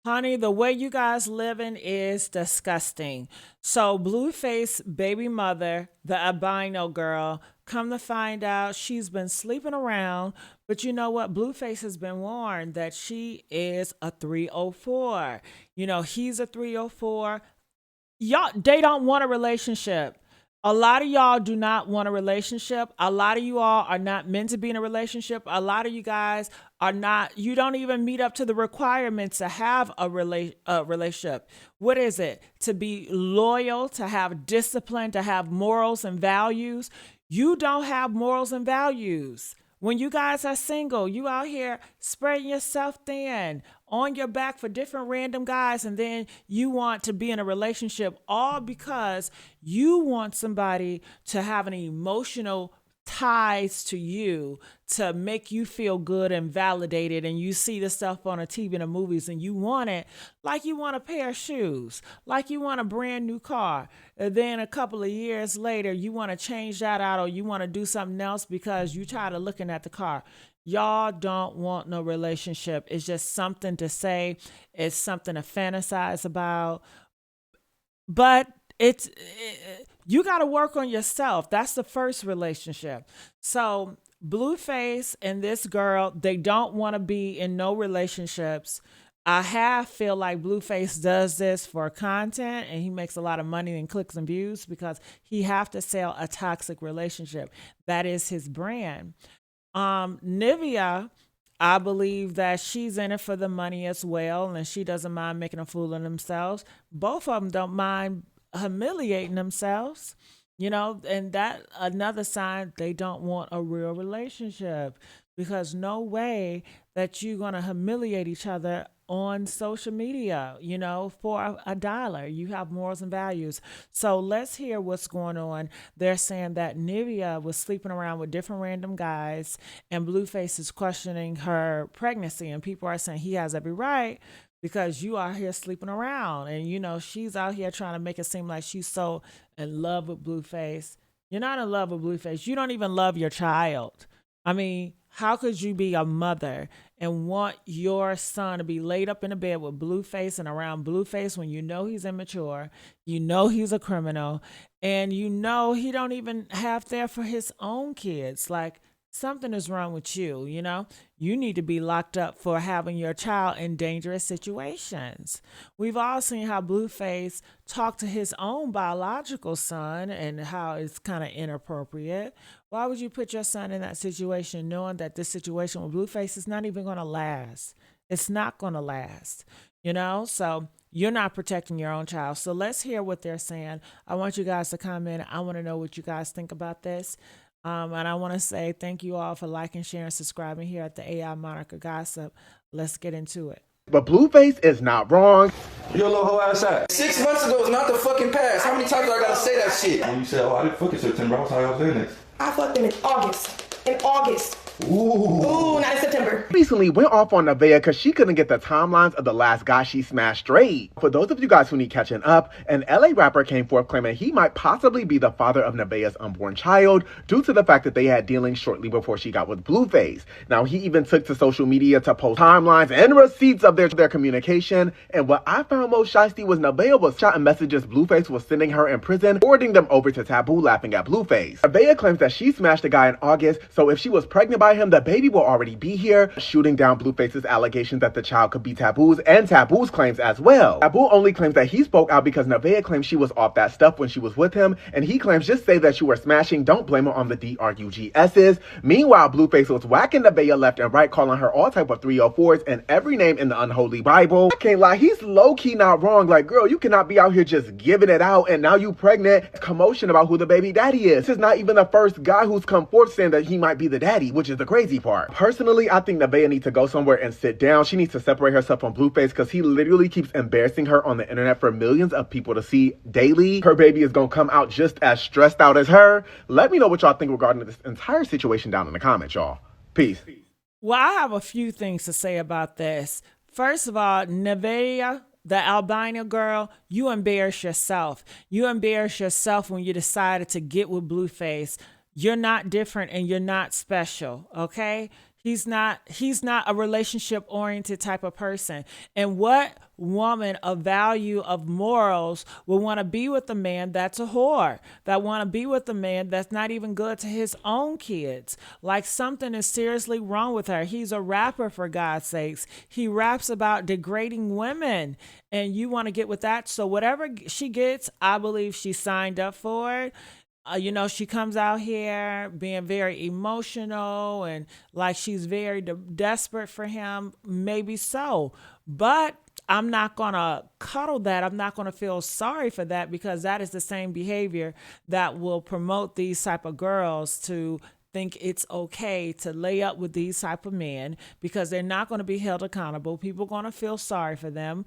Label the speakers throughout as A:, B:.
A: Honey, the way you guys living is disgusting. So Blueface baby mother, the albino girl, come to find out she's been sleeping around, but you know what? Blueface has been warned that she is a 304. He's a 304. Y'all, they don't want a relationship. A lot of y'all do not want a relationship. A lot of you all are not meant to be in a relationship. A lot of you guys are not, you don't even meet up to the requirements to have a relationship. What is it? To be loyal, to have discipline, to have morals and values. You don't have morals and values. When you guys are single, you out here spreading yourself thin on your back for different random guys, and then you want to be in a relationship all because you want somebody to have an emotional ties to you to make you feel good and validated, and you see the stuff on the TV and the movies and you want it like you want a pair of shoes, like you want a brand new car. And then a couple of years later you want to change that out, or you want to do something else because you tired of looking at the car. Y'all don't want no relationship. It's just something to say, it's something to fantasize about, but you got to work on yourself. That's the first relationship. So Blueface and this girl, they don't want to be in no relationships. I half feel like Blueface does this for content, and he makes a lot of money in clicks and views because he have to sell a toxic relationship. That is his brand. Nivea, I believe that she's in it for the money as well, and she doesn't mind making a fool of themselves. Both of them don't mind humiliating themselves, and that another sign they don't want a real relationship, because no way that you're going to humiliate each other on social media, for a dollar. You have morals and values. So let's hear what's going on. They're saying that Nivea was sleeping around with different random guys, and Blueface is questioning her pregnancy, and people are saying he has every right because you are here sleeping around, and she's out here trying to make it seem like she's so in love with Blueface. You're not in love with Blueface. You don't even love your child. I mean, how could you be a mother and want your son to be laid up in a bed with Blueface and around Blueface when you know he's immature, you know he's a criminal, and you know he don't even have there for his own kids? Like, something is wrong with you, You need to be locked up for having your child in dangerous situations. We've all seen how Blueface talked to his own biological son and how it's kind of inappropriate. Why would you put your son in that situation knowing that this situation with Blueface is not even going to last? It's not going to last, So you're not protecting your own child. So let's hear what they're saying. I want you guys to comment. I want to know what you guys think about this. And I want to say thank you all for liking, sharing, subscribing here at the AI Monica Gossip. Let's get into it.
B: But Blueface is not wrong.
C: Your little hoe ass at.
D: 6 months ago is not the fucking past. How many times do I gotta say that shit?
C: When you said, oh, I didn't fuck in September, I was how I was doing next.
E: I fucked him in August. In August.
C: Ooh,
E: not in September.
B: Recently went off on Nevaeh because she couldn't get the timelines of the last guy she smashed straight. For those of you guys who need catching up, an LA rapper came forth claiming he might possibly be the father of Nevaeh's unborn child due to the fact that they had dealings shortly before she got with Blueface. Now, he even took to social media to post timelines and receipts of their communication, and what I found most shiesty was Nevaeh was shouting messages Blueface was sending her in prison, forwarding them over to Taboo, laughing at Blueface. Nevaeh claims that she smashed the guy in August, so if she was pregnant by him, the baby will already be here, shooting down Blueface's allegation that the child could be Taboo's and Taboo's claims as well. Taboo only claims that he spoke out because Nevaeh claims she was off that stuff when she was with him, and he claims just say that you were smashing, don't blame her on the DRUGS's. Meanwhile, Blueface was whacking Nevaeh left and right, calling her all type of 304s and every name in the unholy Bible. I can't lie, he's low-key not wrong. Like, girl, you cannot be out here just giving it out and now you pregnant. Commotion about who the baby daddy is. This is not even the first guy who's come forth saying that he might be the daddy, which is the crazy part. Personally, I think Nevaeh needs to go somewhere and sit down. She needs to separate herself from Blueface because he literally keeps embarrassing her on the internet for millions of people to see daily. Her baby is gonna come out just as stressed out as her. Let me know what y'all think regarding this entire situation down in the comments, y'all. Peace.
A: Well, I have a few things to say about this. First of all, Nevaeh, the albino girl, you embarrass yourself. You embarrass yourself when you decided to get with Blueface. You're not different and you're not special, okay? He's not a relationship oriented type of person. And what woman of value of morals will want to be with a man that's a whore, that want to be with a man that's not even good to his own kids? Like something is seriously wrong with her. He's a rapper, for God's sakes. He raps about degrading women, and you want to get with that. So whatever she gets, I believe she signed up for it. She comes out here being very emotional and like she's very desperate for him. Maybe so. But I'm not going to cuddle that. I'm not going to feel sorry for that, because that is the same behavior that will promote these type of girls to think it's okay to lay up with these type of men, because they're not going to be held accountable. People are going to feel sorry for them.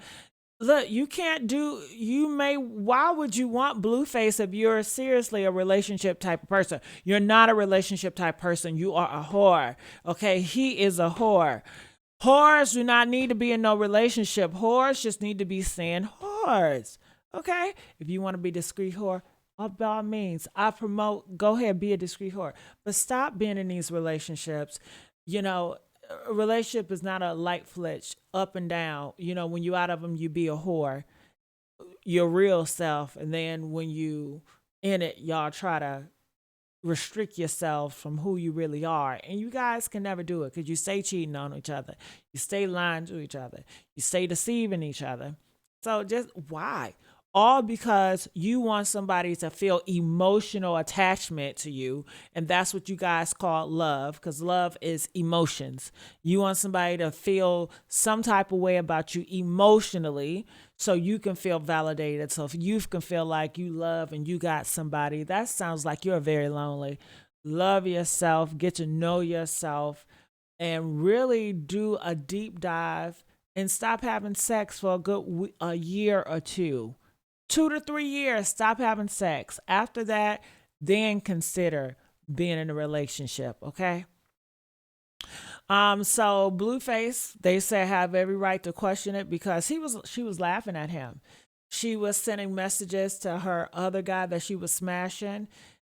A: Look, why would you want Blueface if you're seriously a relationship type of person? You're not a relationship type person. You are a whore. Okay. He is a whore. Whores do not need to be in no relationship. Whores just need to be saying whores. Okay. If you want to be discreet whore, by all means, I promote, go ahead, be a discreet whore. But stop being in these relationships. A relationship is not a light flitch up and down. When you out of them, you be a whore, your real self. And then when you in it, y'all try to restrict yourself from who you really are. And you guys can never do it, because you stay cheating on each other. You stay lying to each other. You stay deceiving each other. So just why? All because you want somebody to feel emotional attachment to you. And that's what you guys call love, because love is emotions. You want somebody to feel some type of way about you emotionally, so you can feel validated. So if you can feel like you love and you got somebody, that sounds like you're very lonely. Love yourself, get to know yourself, and really do a deep dive and stop having sex for a year or two. 2 to 3 years, stop having sex. After that, then consider being in a relationship, okay? So Blueface, they say, have every right to question it, because she was laughing at him. She was sending messages to her other guy that she was smashing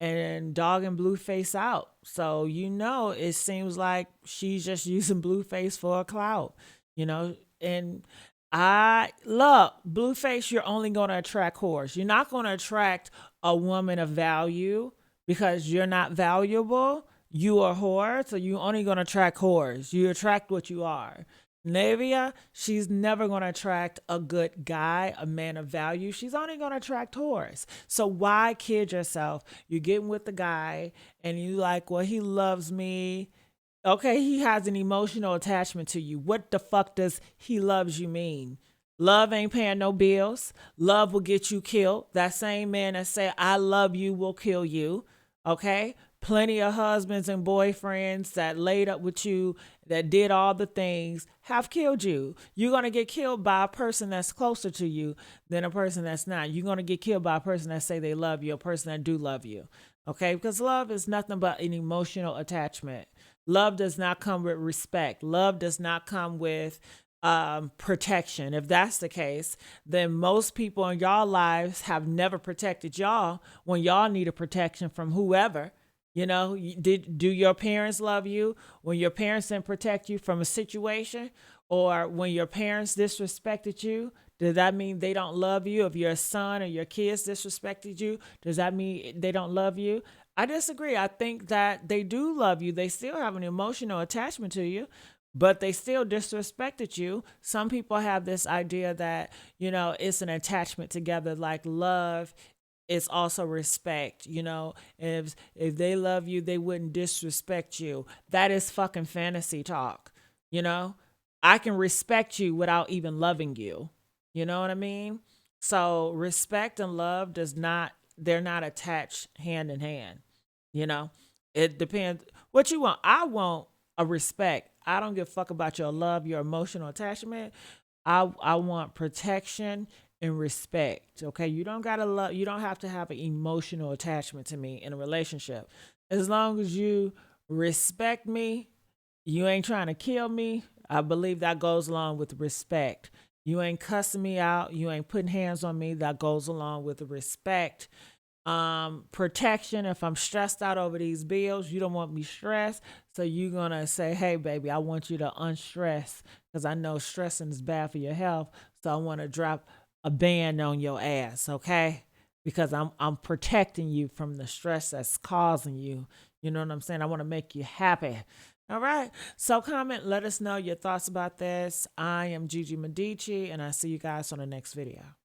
A: and dogging Blueface out. So, it seems like she's just using Blueface for a clout, and Blueface, you're only going to attract whores. You're not going to attract a woman of value, because you're not valuable. You are a whore, so you're only going to attract whores. You attract what you are. Nevaeh, she's never going to attract a good guy, a man of value. She's only going to attract whores. So why kid yourself? You're getting with the guy and you like, well, he loves me. Okay, he has an emotional attachment to you. What the fuck does he loves you mean? Love ain't paying no bills. Love will get you killed. That same man that say I love you will kill you. Okay? Plenty of husbands and boyfriends that laid up with you, that did all the things, have killed you. You're going to get killed by a person that's closer to you than a person that's not. You're going to get killed by a person that say they love you, a person that do love you. Okay? Because love is nothing but an emotional attachment. Love does not come with respect. Love does not come with protection. If that's the case, then most people in y'all lives have never protected y'all when y'all needed protection from whoever. Do your parents love you when your parents didn't protect you from a situation, or when your parents disrespected you? Does that mean they don't love you? If your son or your kids disrespected you, does that mean they don't love you? I disagree. I think that they do love you. They still have an emotional attachment to you, but they still disrespected you. Some people have this idea that, it's an attachment together, like love is also respect. If they love you, they wouldn't disrespect you. That is fucking fantasy talk. I can respect you without even loving you. You know what I mean? So respect and love they're not attached hand in hand. It depends what you want. I want a respect. I don't give a fuck about your love, your emotional attachment. I want protection and respect. Okay. You don't have to have an emotional attachment to me in a relationship. As long as you respect me, you ain't trying to kill me. I believe that goes along with respect. You ain't cussing me out. You ain't putting hands on me. That goes along with respect. protection. If I'm stressed out over these bills, you don't want me stressed. So you're going to say, hey, baby, I want you to unstress because I know stressing is bad for your health. So I want to drop a band on your ass, okay? Because I'm protecting you from the stress that's causing you. You know what I'm saying? I want to make you happy. All right. So comment, let us know your thoughts about this. I am Gigi Medici, and I see you guys on the next video.